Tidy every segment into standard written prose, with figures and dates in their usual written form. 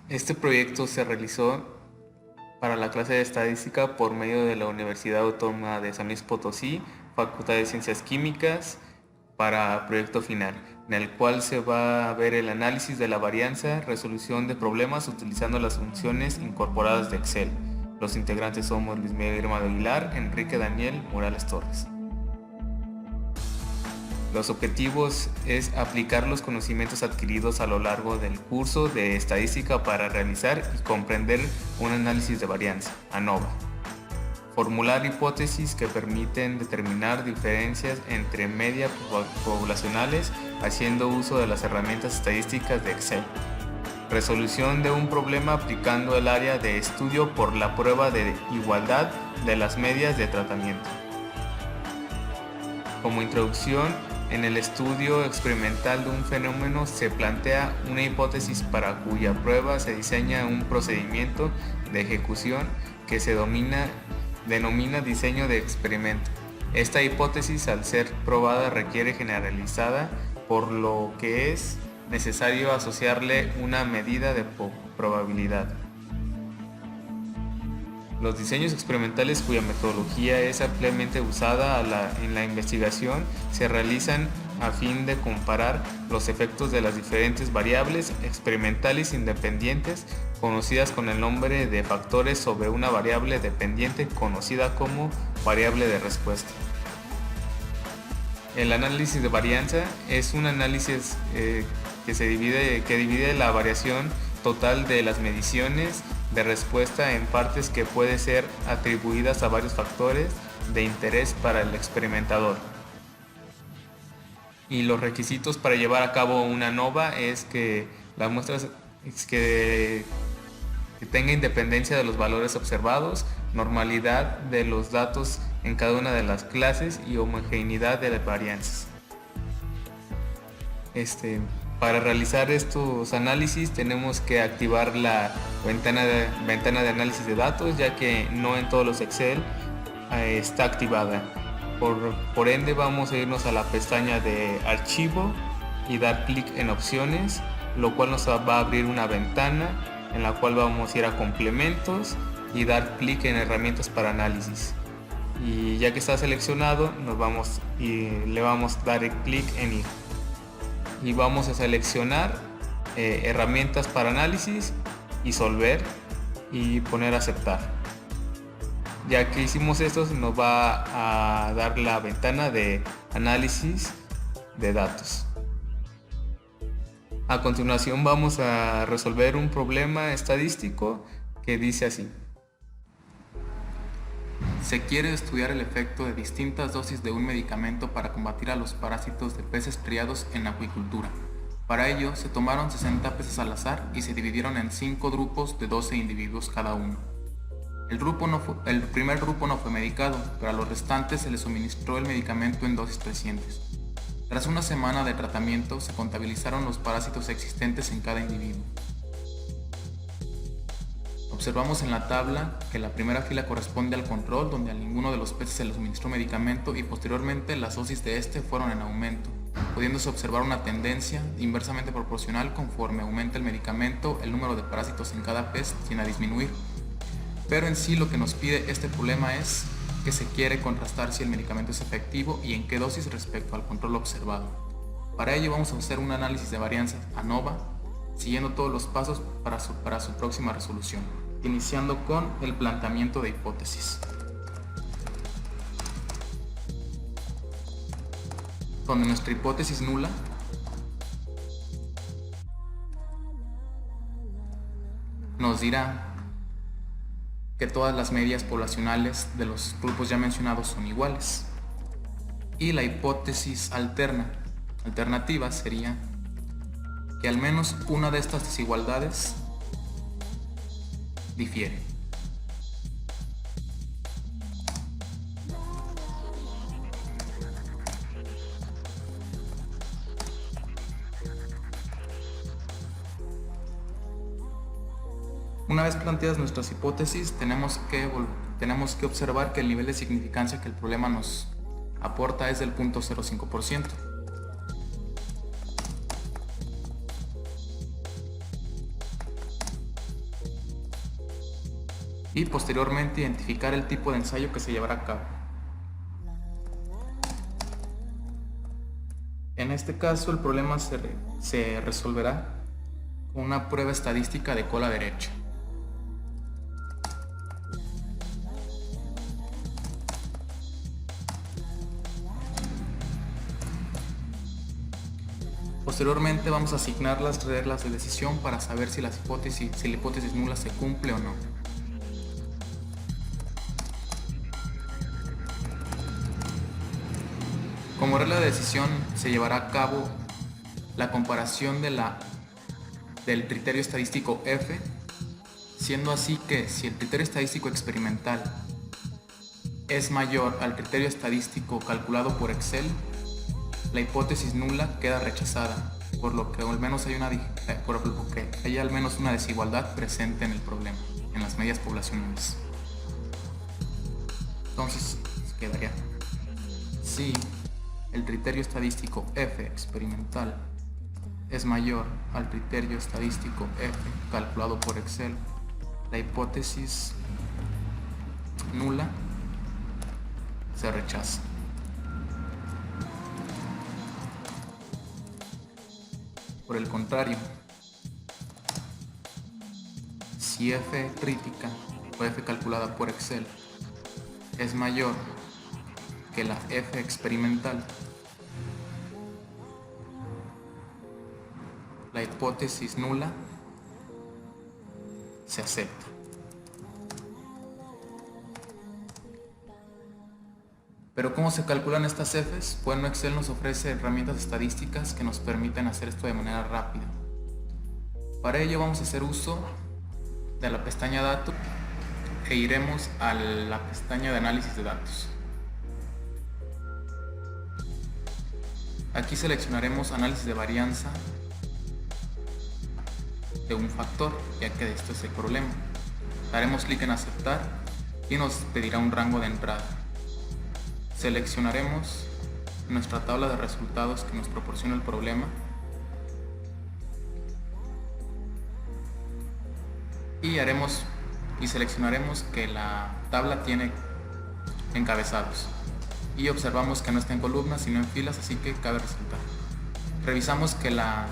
Este proyecto se realizó para la clase de estadística por medio de la Universidad Autónoma de San Luis Potosí, Facultad de Ciencias Químicas, para proyecto final, en el cual se va a ver el análisis de la varianza, resolución de problemas utilizando las funciones incorporadas de Excel. Los integrantes somos Luis Miguel Irma de Aguilar, Enrique Daniel Morales Torres. Los objetivos es aplicar los conocimientos adquiridos a lo largo del curso de estadística para realizar y comprender un análisis de varianza, ANOVA. Formular hipótesis que permiten determinar diferencias entre medias poblacionales haciendo uso de las herramientas estadísticas de Excel. Resolución de un problema aplicando el área de estudio por la prueba de igualdad de las medias de tratamiento. Como introducción, en el estudio experimental de un fenómeno se plantea una hipótesis para cuya prueba se diseña un procedimiento de ejecución que se denomina diseño de experimento. Esta hipótesis, al ser probada, requiere generalizada, por lo que es necesario asociarle una medida de probabilidad. Los diseños experimentales cuya metodología es ampliamente usada en la investigación se realizan a fin de comparar los efectos de las diferentes variables experimentales independientes conocidas con el nombre de factores sobre una variable dependiente conocida como variable de respuesta. El análisis de varianza es un análisis que divide la variación total de las mediciones de respuesta en partes que pueden ser atribuidas a varios factores de interés para el experimentador. Y los requisitos para llevar a cabo una ANOVA es que la muestra que tenga independencia de los valores observados, normalidad de los datos en cada una de las clases y homogeneidad de las varianzas. Para realizar estos análisis tenemos que activar la ventana de análisis de datos, ya que no en todos los Excel está activada. Por ende vamos a irnos a la pestaña de archivo y dar clic en opciones, lo cual nos va a abrir una ventana en la cual vamos a ir a complementos y dar clic en herramientas para análisis. Y ya que está seleccionado le vamos a dar clic en ir. Y vamos a seleccionar herramientas para análisis, disolver y poner aceptar. Ya que hicimos esto, nos va a dar la ventana de análisis de datos. A continuación vamos a resolver un problema estadístico que dice así. Se quiere estudiar el efecto de distintas dosis de un medicamento para combatir a los parásitos de peces criados en acuicultura. Para ello, se tomaron 60 peces al azar y se dividieron en 5 grupos de 12 individuos cada uno. El primer grupo no fue medicado, pero a los restantes se les suministró el medicamento en dosis crecientes. Tras una semana de tratamiento, se contabilizaron los parásitos existentes en cada individuo. Observamos en la tabla que la primera fila corresponde al control, donde a ninguno de los peces se les suministró medicamento y posteriormente las dosis de este fueron en aumento, pudiéndose observar una tendencia inversamente proporcional conforme aumenta el medicamento, el número de parásitos en cada pez tiende a disminuir. Pero en sí lo que nos pide este problema es que se quiere contrastar si el medicamento es efectivo y en qué dosis respecto al control observado. Para ello vamos a hacer un análisis de varianza ANOVA, siguiendo todos los pasos para su próxima resolución, iniciando con el planteamiento de hipótesis. Donde nuestra hipótesis nula nos dirá que todas las medias poblacionales de los grupos ya mencionados son iguales. Y la hipótesis alternativa sería que al menos una de estas desigualdades difiere. Una vez planteadas nuestras hipótesis, tenemos que observar que el nivel de significancia que el problema nos aporta es del 0.05%. y posteriormente identificar el tipo de ensayo que se llevará a cabo. En este caso el problema se resolverá con una prueba estadística de cola derecha. Posteriormente vamos a asignar las reglas de decisión para saber si la hipótesis nula se cumple o no. Como regla de decisión se llevará a cabo la comparación del criterio estadístico F, siendo así que si el criterio estadístico experimental es mayor al criterio estadístico calculado por Excel, la hipótesis nula queda rechazada, por lo que al menos hay al menos una desigualdad presente en el problema, en las medias poblacionales. Entonces quedaría: si el criterio estadístico F experimental es mayor al criterio estadístico F calculado por Excel, la hipótesis nula se rechaza. Por el contrario, si F crítica o F calculada por Excel es mayor que la F experimental, la hipótesis nula se acepta. Pero ¿cómo se calculan estas Fs? Bueno, Excel nos ofrece herramientas estadísticas que nos permiten hacer esto de manera rápida. Para ello vamos a hacer uso de la pestaña Datos e iremos a la pestaña de análisis de datos. Aquí seleccionaremos análisis de varianza de un factor, ya que de esto es el problema. Daremos clic en aceptar y nos pedirá un rango de entrada. Seleccionaremos nuestra tabla de resultados que nos proporciona el problema y seleccionaremos que la tabla tiene encabezados y observamos que no está en columnas sino en filas, así que cabe resaltar. Revisamos que la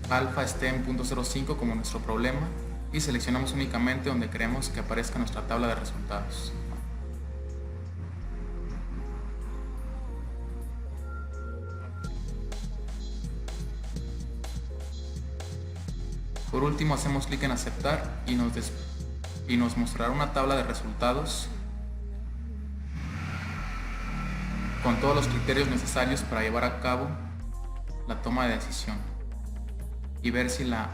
alfa esté en 0.05 como nuestro problema y seleccionamos únicamente donde queremos que aparezca nuestra tabla de resultados. Por último hacemos clic en aceptar y nos mostrará una tabla de resultados con todos los criterios necesarios para llevar a cabo la toma de decisión y ver si la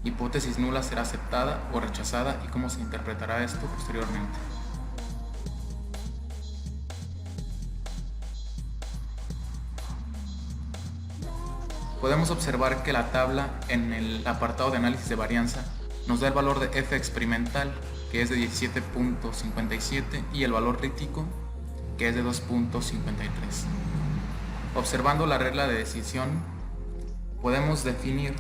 hipótesis nula será aceptada o rechazada y cómo se interpretará esto posteriormente. Podemos observar que la tabla en el apartado de análisis de varianza nos da el valor de F experimental, que es de 17.57, y el valor crítico, que es de 2.53. Observando la regla de decisión, podemos definir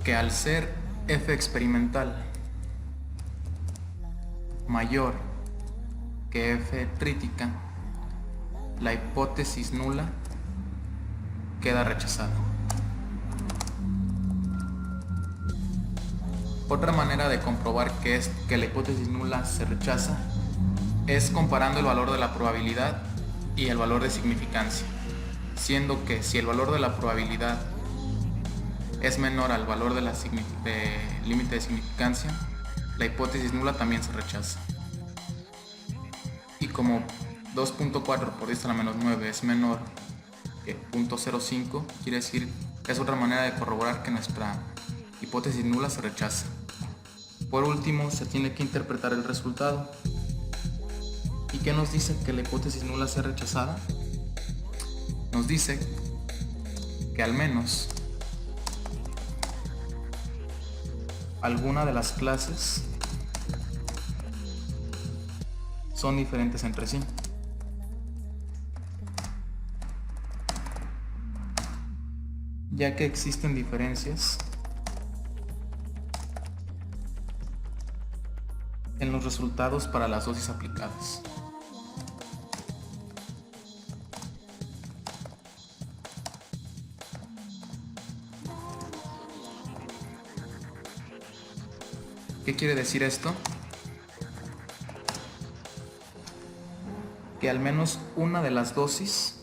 que al ser F experimental mayor que F crítica, la hipótesis nula queda rechazada. Otra manera de comprobar que la hipótesis nula se rechaza es comparando el valor de la probabilidad y el valor de significancia, siendo que si el valor de la probabilidad es menor al valor de límite de significancia, la hipótesis nula también se rechaza. Y como 2.4 por 10 a la menos 9 es menor que 0.05, quiere decir que es otra manera de corroborar que nuestra hipótesis nula se rechaza. Por último, se tiene que interpretar el resultado. ¿Y qué nos dice que la hipótesis nula sea rechazada? Nos dice que al menos alguna de las clases son diferentes entre sí. ya que existen diferencias en los resultados para las dosis aplicadas. ¿Qué quiere decir esto? Que al menos una de las dosis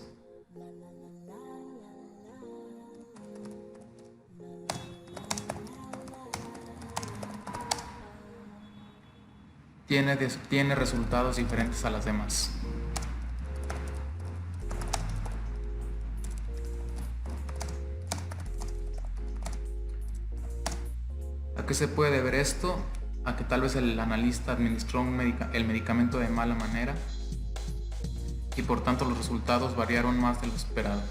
tiene resultados diferentes a las demás. ¿A qué se puede deber esto? A que tal vez el analista administró el medicamento de mala manera y por tanto los resultados variaron más de lo esperado.